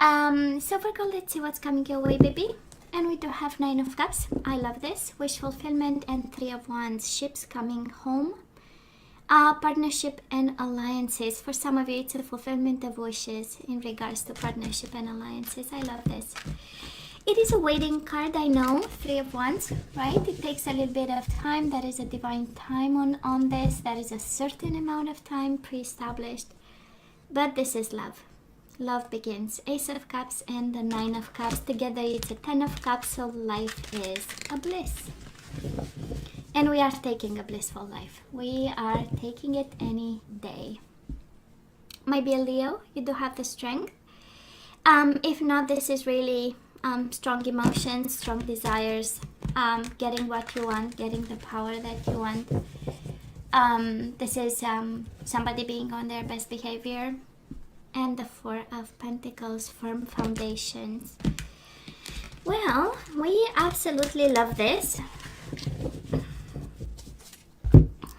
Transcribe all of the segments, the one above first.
So Virgo, let's see what's coming your way, baby. And we do have Nine of Cups. I love this. Wish fulfillment and Three of Wands. Ships coming home. Partnership and alliances. For some of you, it's a fulfillment of wishes in regards to partnership and alliances. I love this. It is a waiting card, I know. Three of Wands, right? It takes a little bit of time. There is a divine time on this. There is a certain amount of time pre-established. But this is love. Love begins. Ace of Cups and the Nine of Cups. Together it's a Ten of Cups, so life is a bliss. And we are taking a blissful life. We are taking it any day. Might be a Leo. You do have the strength. If not, this is really strong emotions, strong desires, getting what you want, getting the power that you want. This is somebody being on their best behavior. And the Four of Pentacles, firm foundations. Well, we absolutely love this.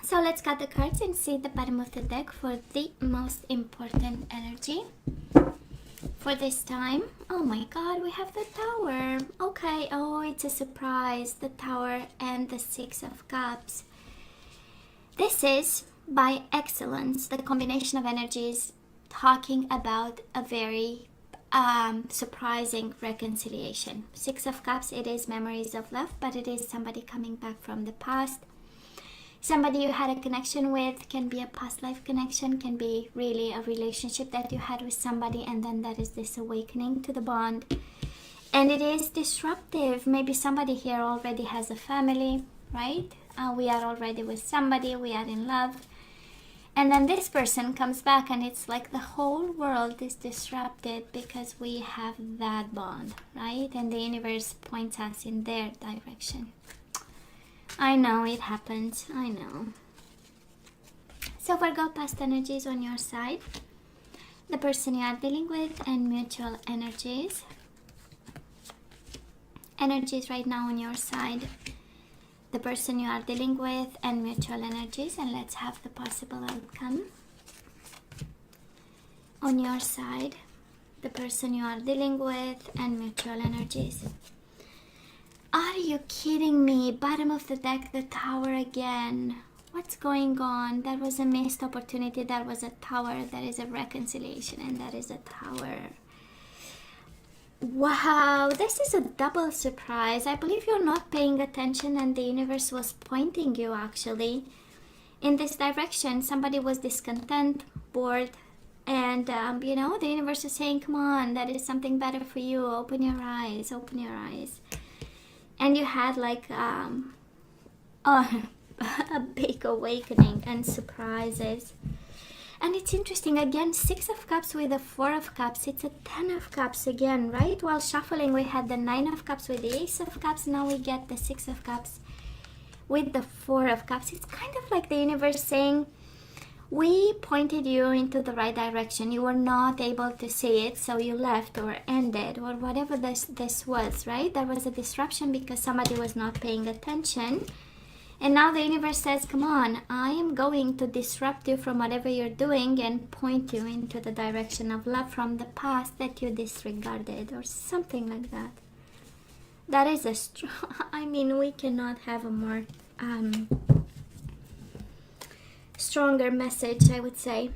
So let's cut the cards and see the bottom of the deck for the most important energy for this time. Oh my god, we have the Tower. Okay, oh, it's a surprise. The Tower and the Six of Cups. This is, by excellence, the combination of energies talking about a very surprising reconciliation. Six of Cups, it is memories of love, but it is somebody coming back from the past. Somebody you had a connection with, can be a past life connection, can be really a relationship that you had with somebody, and then there is this awakening to the bond. And it is disruptive. Maybe somebody here already has a family, right? We are already with somebody, we are in love. And then this person comes back and it's like the whole world is disrupted because we have that bond, right? And the universe points us in their direction. I know it happens, I know. So Virgo, past energies on your side. The person you are dealing with and mutual energies. Energies right now on your side. The person you are dealing with and mutual energies, and let's have the possible outcome. On your side, the person you are dealing with and mutual energies. Are you kidding me? Bottom of the deck, the Tower again. What's going on? There was a missed opportunity, there was a Tower, there is a reconciliation, and there is a Tower. Wow, this is a double surprise. I believe you're not paying attention and the universe was pointing you actually in this direction. Somebody was discontent, bored, and you know, the universe is saying, come on, that is something better for you. Open your eyes, open your eyes. And you had like a big awakening and surprises. And it's interesting, again, Six of Cups with the Four of Cups. It's a Ten of Cups again, right? While shuffling, we had the Nine of Cups with the Ace of Cups. Now we get the Six of Cups with the Four of Cups. It's kind of like the universe saying, we pointed you into the right direction. You were not able to see it, so you left or ended or whatever this was, right? There was a disruption because somebody was not paying attention. And now the universe says, come on, I am going to disrupt you from whatever you're doing and point you into the direction of love from the past that you disregarded or something like that. That is a strong, I mean, we cannot have a more stronger message, I would say.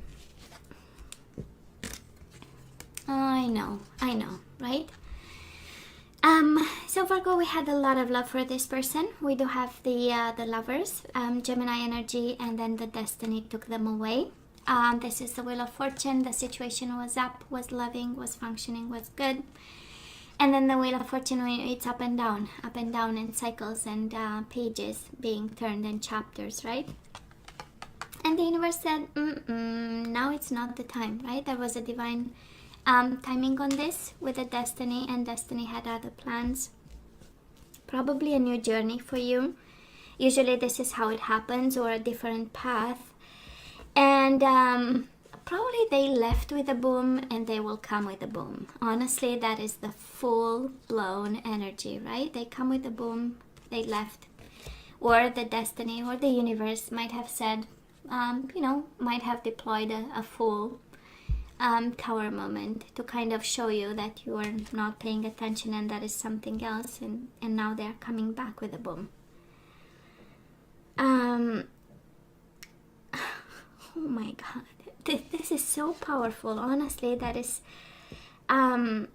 I know, right? So Virgo, we had a lot of love for this person. We do have the Lovers, Gemini energy, and then the Destiny took them away. This is the Wheel of Fortune. The situation was up, was loving, was functioning, was good. And then the Wheel of Fortune, it's up and down in cycles and pages being turned in chapters, right? And the universe said, now it's not the time, right? There was a divine timing on this with the Destiny, and Destiny had other plans. Probably a new journey for you. Usually this is how it happens, or a different path. And probably they left with a boom and they will come with a boom. Honestly, that is the full-blown energy, right? They come with a boom, they left. Or the Destiny or the universe might have said, you know, might have deployed a full Tower moment to kind of show you that you are not paying attention and that is something else, and now they're coming back with a boom. Oh my god, this is so powerful, honestly. That is and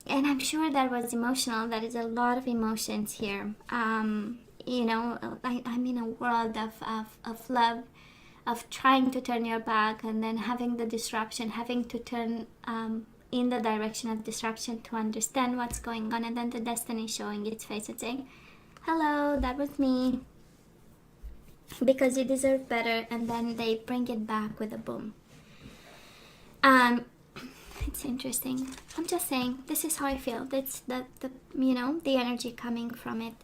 I'm sure that was emotional. There is a lot of emotions here. You know, I'm in a world of love, of trying to turn your back and then having the disruption, having to turn in the direction of disruption to understand what's going on, and then the destiny showing its face and saying, hello, that was me, because you deserve better, and then they bring it back with a boom. It's interesting. I'm just saying, this is how I feel. That's the you know, the energy coming from it.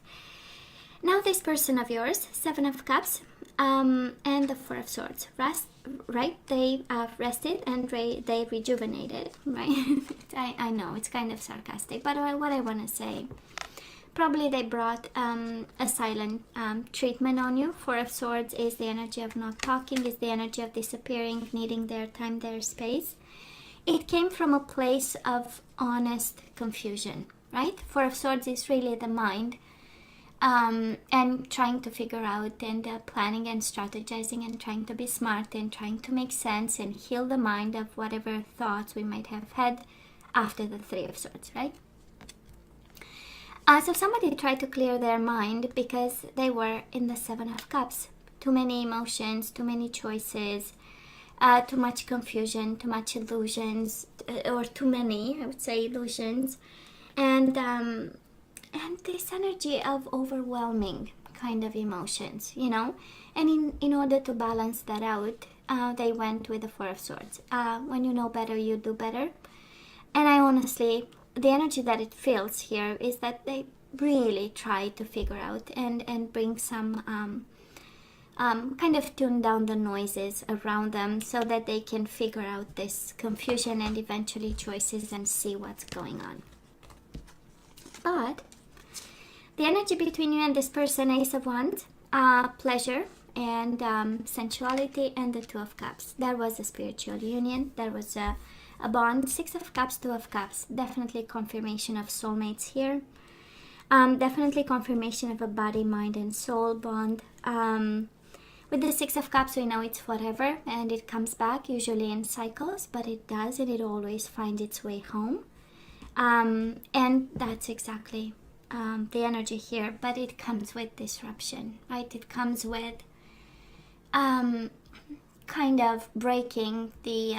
Now this person of yours, 7 of Cups, and the 4 of Swords, right? They rested and they rejuvenated, right? I know it's kind of sarcastic, but what I want to say, probably they brought a silent treatment on you. 4 of Swords is the energy of not talking, is the energy of disappearing, needing their time, their space. It came from a place of honest confusion, right? 4 of Swords is really the mind. And trying to figure out and planning and strategizing and trying to be smart and trying to make sense and heal the mind of whatever thoughts we might have had after the 3 of Swords, right? So somebody tried to clear their mind because they were in the 7 of Cups. Too many emotions, too many choices, too much confusion, too much illusions, or too many, I would say, illusions. And this energy of overwhelming kind of emotions, you know. And in order to balance that out, they went with the 4 of Swords. When you know better, you do better. And I honestly, the energy that it feels here is that they really try to figure out and bring some kind of tune down the noises around them so that they can figure out this confusion and eventually choices and see what's going on. But the energy between you and this person, Ace of Wands, pleasure and sensuality, and the 2 of Cups. There was a spiritual union. There was a bond. 6 of Cups, 2 of Cups. Definitely confirmation of soulmates here. Definitely confirmation of a body, mind, and soul bond. With the 6 of Cups, we know it's forever and it comes back, usually in cycles, but it does, and it always finds its way home. And that's exactly the energy here, but it comes with disruption, right? It comes with kind of breaking the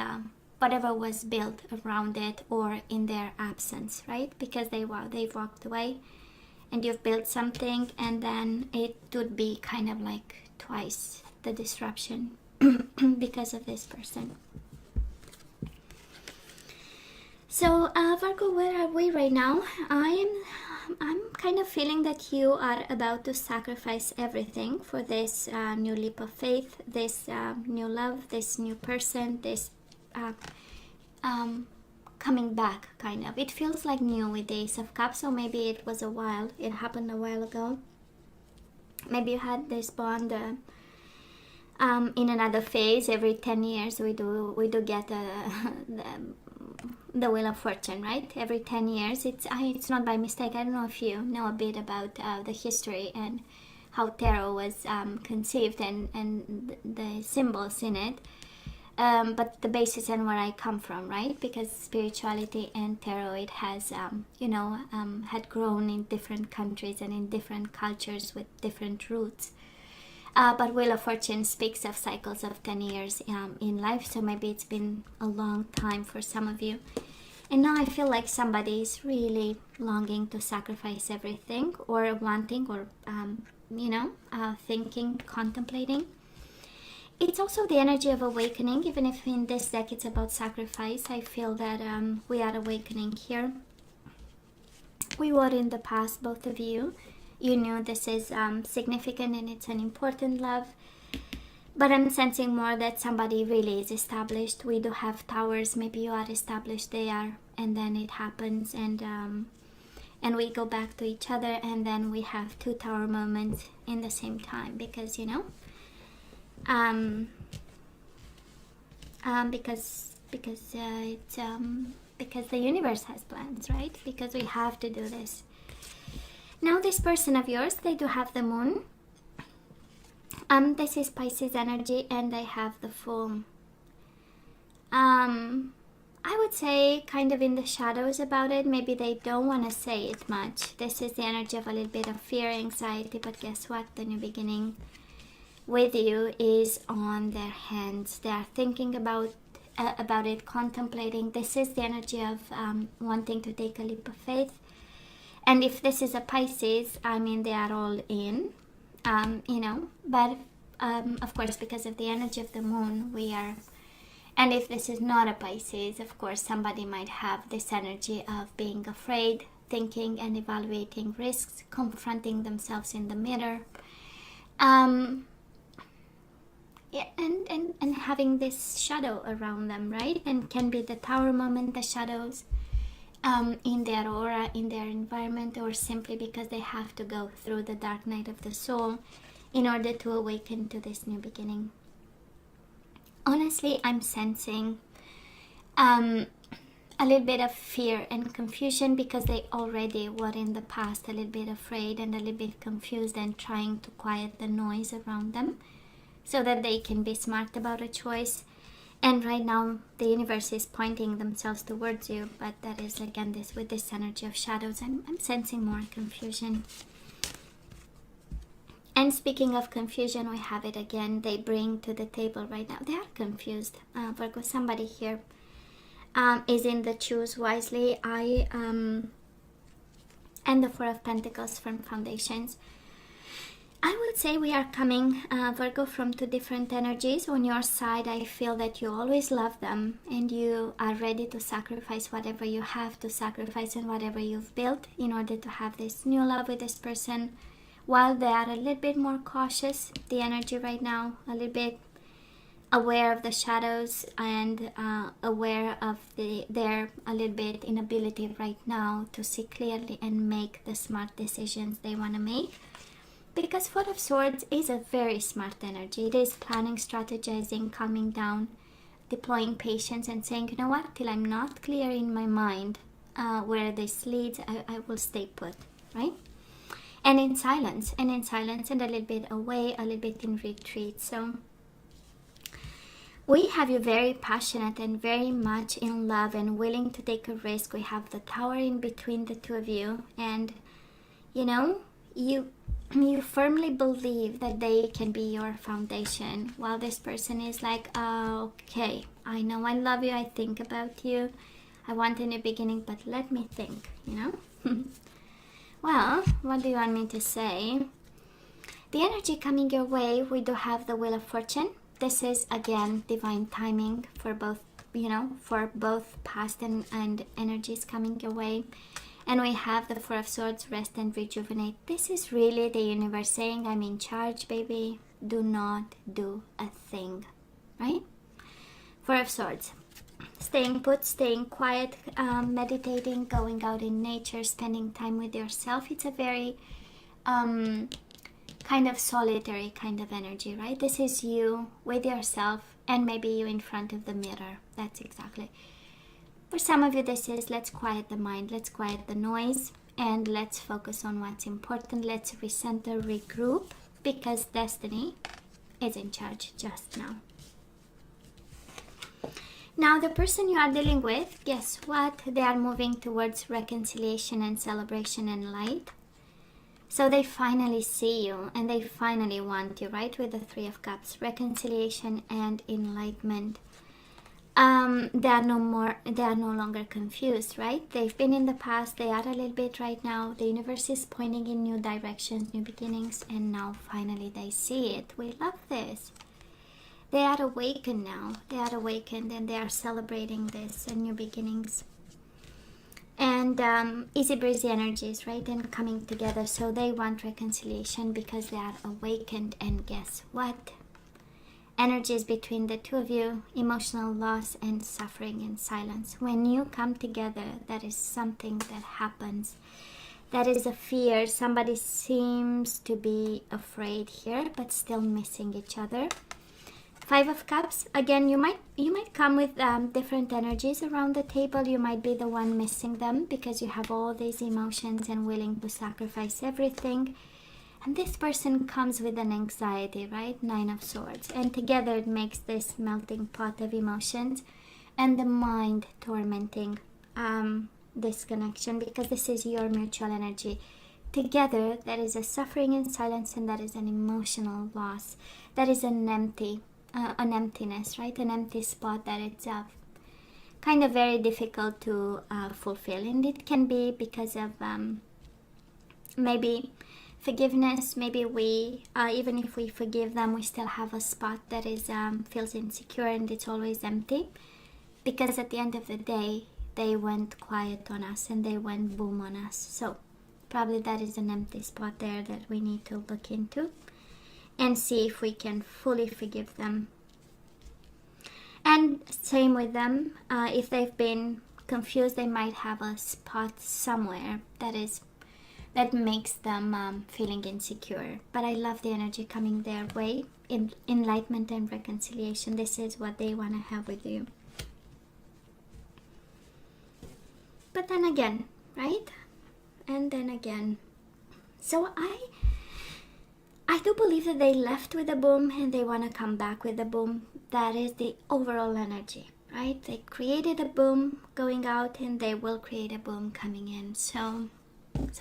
whatever was built around it or in their absence, right? Because they've walked away and you've built something, and then it would be kind of like twice the disruption because of this person. So Virgo, where are we right now? I'm kind of feeling that you are about to sacrifice everything for this new leap of faith, this new love, this new person, this coming back, kind of. It feels like new with the Ace of Cups, so maybe it happened a while ago. Maybe you had this bond in another phase. Every 10 years we do get the Wheel of Fortune, right? Every 10 years. It's not by mistake. I don't know if you know a bit about the history and how tarot was conceived and the symbols in it. But the basis and where I come from, right? Because spirituality and tarot, it has, had grown in different countries and in different cultures with different roots. But Wheel of Fortune speaks of cycles of 10 years in life, so maybe it's been a long time for some of you. And now I feel like somebody is really longing to sacrifice everything, or wanting, or, thinking, contemplating. It's also the energy of awakening. Even if in this deck it's about sacrifice, I feel that we are awakening here. We were in the past, both of you. You knew this is significant and it's an important love. But I'm sensing more that somebody really is established. We do have towers. Maybe you are established, they are. And then it happens and we go back to each other. And then we have 2 tower moments in the same time. Because, because because because the universe has plans, right? Because we have to do this. Now this person of yours, they do have the moon. This is Pisces energy, and they have the Fool. I would say kind of in the shadows about it. Maybe they don't want to say it much. This is the energy of a little bit of fear, anxiety, but guess what? The new beginning with you is on their hands. They are thinking about it, contemplating. This is the energy of wanting to take a leap of faith. And if this is a Pisces, I mean, they are all in, you know, but of course, because of the energy of the moon, we are. And if this is not a Pisces, of course, somebody might have this energy of being afraid, thinking and evaluating risks, confronting themselves in the mirror, yeah, and having this shadow around them, right? And can be the Tower moment, the shadows in their aura, in their environment, or simply because they have to go through the dark night of the soul in order to awaken to this new beginning. Honestly, I'm sensing a little bit of fear and confusion because they already were in the past a little bit afraid and a little bit confused and trying to quiet the noise around them so that they can be smart about a choice. And right now the universe is pointing themselves towards you, but that is again this with this energy of shadows. I'm sensing more confusion. And speaking of confusion, we have it again. They bring to the table right now. They are confused. Virgo, somebody here is in the choose wisely. And the Four of Pentacles from Foundations. I would say we are coming, Virgo, from two different energies. On your side, I feel that you always love them and you are ready to sacrifice whatever you have to sacrifice and whatever you've built in order to have this new love with this person. While they are a little bit more cautious, the energy right now, a little bit aware of the shadows and aware of their a little bit inability right now to see clearly and make the smart decisions they want to make. Because Four of Swords is a very smart energy. It is planning, strategizing, calming down, deploying patience and saying, you know what, till I'm not clear in my mind where this leads, I will stay put, right? And in silence, and a little bit away, a little bit in retreat. So we have you very passionate and very much in love and willing to take a risk. We have the Tower in between the two of you, and you know, you firmly believe that they can be your foundation, while this person is like, oh, okay, I know I love you, I think about you, I want a new beginning, but let me think, you know. Well, what do you want me to say? The energy coming your way, we do have the Wheel of Fortune. This is again divine timing for both, you know, for both past and energies coming your way. And we have the Four of Swords, rest and rejuvenate. This is really the universe saying, I'm in charge, baby. Do not do a thing, right? Four of Swords. Staying put, staying quiet, meditating, going out in nature, spending time with yourself. It's a very kind of solitary kind of energy, right? This is you with yourself and maybe you in front of the mirror. That's exactly. For some of you, this is let's quiet the mind, let's quiet the noise, and let's focus on what's important. Let's recenter, regroup, because destiny is in charge just now. Now, the person you are dealing with, guess what? They are moving towards reconciliation and celebration and light. So they finally see you and they finally want you, right? With the Three of Cups, reconciliation and enlightenment. They are no longer confused, right? They've been in the past, they are a little bit right now. The universe is pointing in new directions, new beginnings, and now finally they see it. We love this. They are awakened now. They are awakened and they are celebrating this and new beginnings. And easy breezy energies, right? And coming together. So they want reconciliation because they are awakened. And guess what? Energies between the two of you, emotional loss and suffering and silence. When you come together, that is something that happens. That is a fear. Somebody seems to be afraid here, but still missing each other. Five of Cups. Again, you might come with different energies around the table. You might be the one missing them because you have all these emotions and willing to sacrifice everything. And this person comes with an anxiety, right? Nine of Swords. And together it makes this melting pot of emotions and the mind tormenting this connection, because this is your mutual energy. Together there is a suffering in silence, and that is an emotional loss. That is an emptiness, right? An empty spot that it's kind of very difficult to fulfill. And it can be because of maybe forgiveness. Maybe we, even if we forgive them, we still have a spot that is feels insecure and it's always empty. Because at the end of the day, they went quiet on us and they went boom on us. So probably that is an empty spot there that we need to look into and see if we can fully forgive them. And same with them, if they've been confused, they might have a spot somewhere that makes them feeling insecure. But I love the energy coming their way. Enlightenment and reconciliation. This is what they want to have with you. But then again, right? And then again. So I do believe that they left with a boom and they want to come back with a boom. That is the overall energy, right? They created a boom going out and they will create a boom coming in. So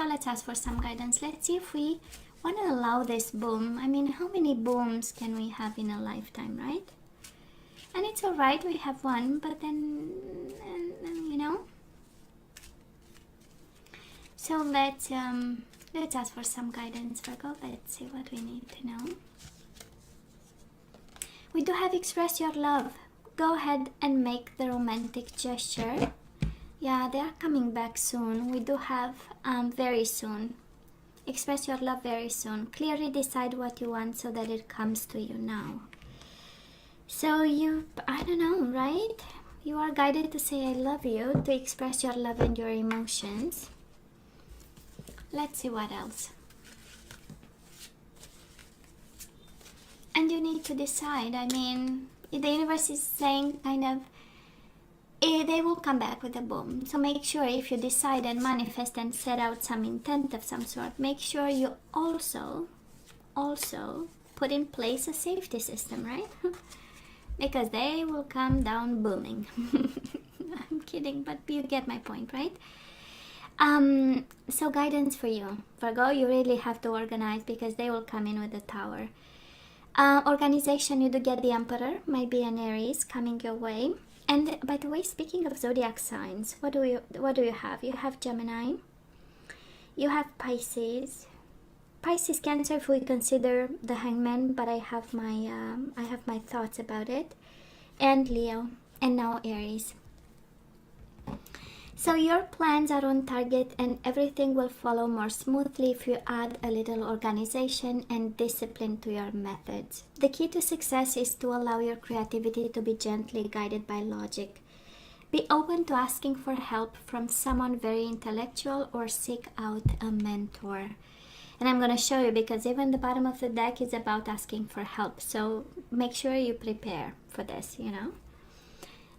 let's ask for some guidance. Let's see if we want to allow this boom. I mean, how many booms can we have in a lifetime, right? And it's all right, we have one, but then you know. So let's ask for some guidance, Virgo. Let's see what we need to know. We do have express your love. Go ahead and make the romantic gesture. Yeah, they are coming back soon. We do have very soon. Express your love very soon. Clearly decide what you want so that it comes to you now. So I don't know, right? You are guided to say I love you, to express your love and your emotions. Let's see what else. And you need to decide. I mean, the universe is saying kind of, they will come back with a boom. So make sure if you decide and manifest and set out some intent of some sort, make sure you also put in place a safety system, right? Because they will come down booming. I'm kidding, but you get my point, right? So guidance for you, Virgo. You really have to organize because they will come in with the Tower. Organization, you do get the Emperor, might be an Aries coming your way. And by the way, speaking of zodiac signs, what do you have? You have Gemini, you have Pisces, Cancer if we consider the Hangman, but I have my thoughts about it, and Leo, and now Aries. So your plans are on target and everything will follow more smoothly if you add a little organization and discipline to your methods. The key to success is to allow your creativity to be gently guided by logic. Be open to asking for help from someone very intellectual or seek out a mentor. And I'm going to show you because even the bottom of the deck is about asking for help. So make sure you prepare for this, you know.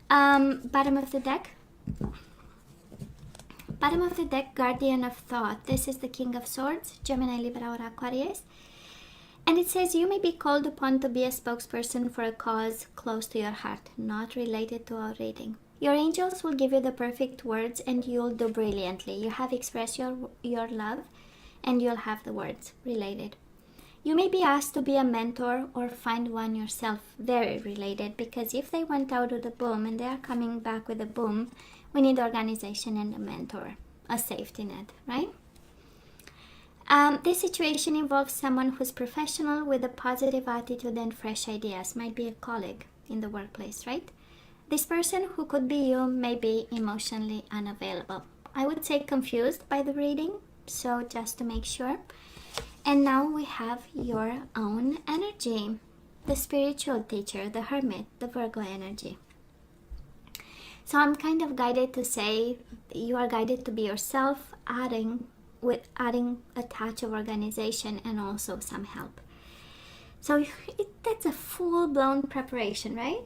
Bottom of the deck. Bottom of the deck, Guardian of Thought. This is the King of Swords, Gemini, Libra, or Aquarius. And it says you may be called upon to be a spokesperson for a cause close to your heart, not related to our reading. Your angels will give you the perfect words and you'll do brilliantly. You have expressed your love and you'll have the words related. You may be asked to be a mentor or find one yourself, very related, because if they went out with a boom and they are coming back with a boom, we need organization and a mentor, a safety net, right? This situation involves someone who's professional with a positive attitude and fresh ideas. Might be a colleague in the workplace, right? This person, who could be you, may be emotionally unavailable. I would say confused by the reading, so just to make sure. And now we have your own energy. The spiritual teacher, the hermit, the Virgo energy. So I'm kind of guided to say you are guided to be yourself, adding a touch of organization and also some help. So that's a full-blown preparation, right?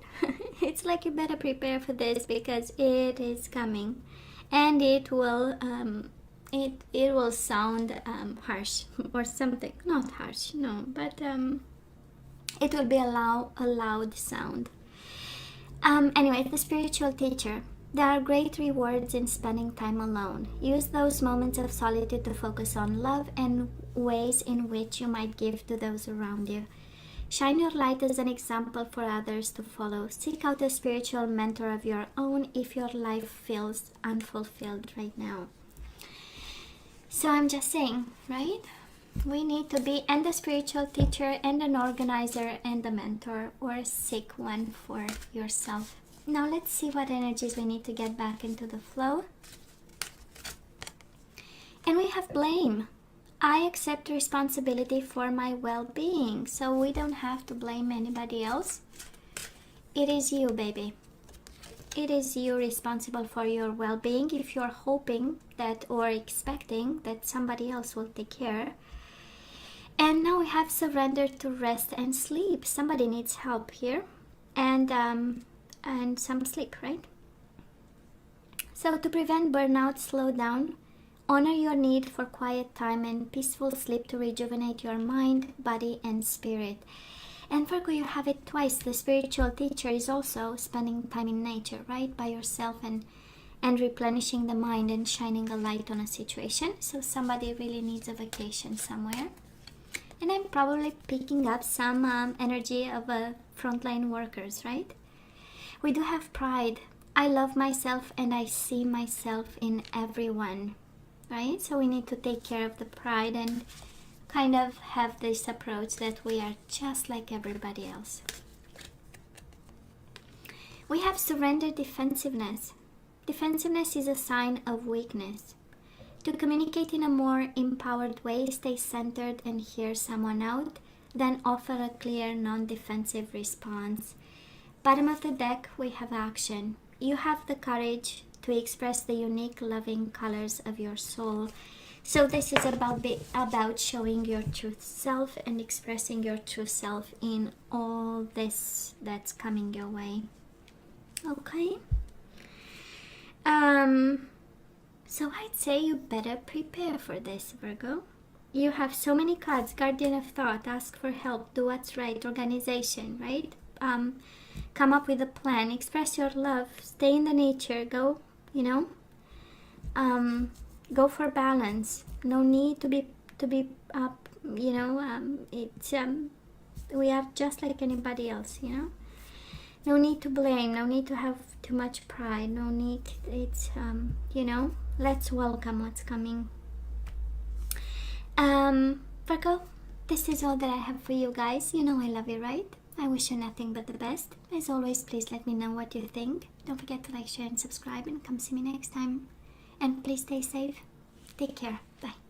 It's like you better prepare for this because it is coming, and it will it will sound harsh or something. Not harsh, no, but it will be a loud sound. Anyway, the spiritual teacher. There are great rewards in spending time alone. Use those moments of solitude to focus on love and ways in which you might give to those around you. Shine your light as an example for others to follow. Seek out a spiritual mentor of your own if your life feels unfulfilled right now. So I'm just saying, right? We need to be and a spiritual teacher and an organizer and a mentor, or seek one for yourself. Now let's see what energies we need to get back into the flow. And we have blame. I accept responsibility for my well-being. So we don't have to blame anybody else. It is you, baby. It is you responsible for your well-being. If you're hoping that or expecting that somebody else will take care. And now we have surrendered to rest and sleep. Somebody needs help here. And some sleep, right? So to prevent burnout, slow down. Honor your need for quiet time and peaceful sleep to rejuvenate your mind, body, and spirit. And Virgo, you have it twice. The spiritual teacher is also spending time in nature, right? By yourself and replenishing the mind and shining a light on a situation. So somebody really needs a vacation somewhere. And I'm probably picking up some energy of frontline workers, right? We do have pride. I love myself and I see myself in everyone, right? So we need to take care of the pride and kind of have this approach that we are just like everybody else. We have surrendered defensiveness. Defensiveness is a sign of weakness. To communicate in a more empowered way, stay centered and hear someone out, then offer a clear, non-defensive response. Bottom of the deck, we have action. You have the courage to express the unique, loving colors of your soul. So this is about showing your true self and expressing your true self in all this that's coming your way. Okay? So I'd say you better prepare for this, Virgo. You have so many cards. Guardian of thought, ask for help, do what's right, organization, right? Come up with a plan, express your love, stay in the nature, go, go for balance. No need to be up, we are just like anybody else, No need to blame, no need to have too much pride, no need, it's, let's welcome what's coming. Virgo, this is all that I have for you guys. You know I love you, right? I wish you nothing but the best. As always, please let me know what you think. Don't forget to like, share, and subscribe, and come see me next time. And please stay safe. Take care. Bye.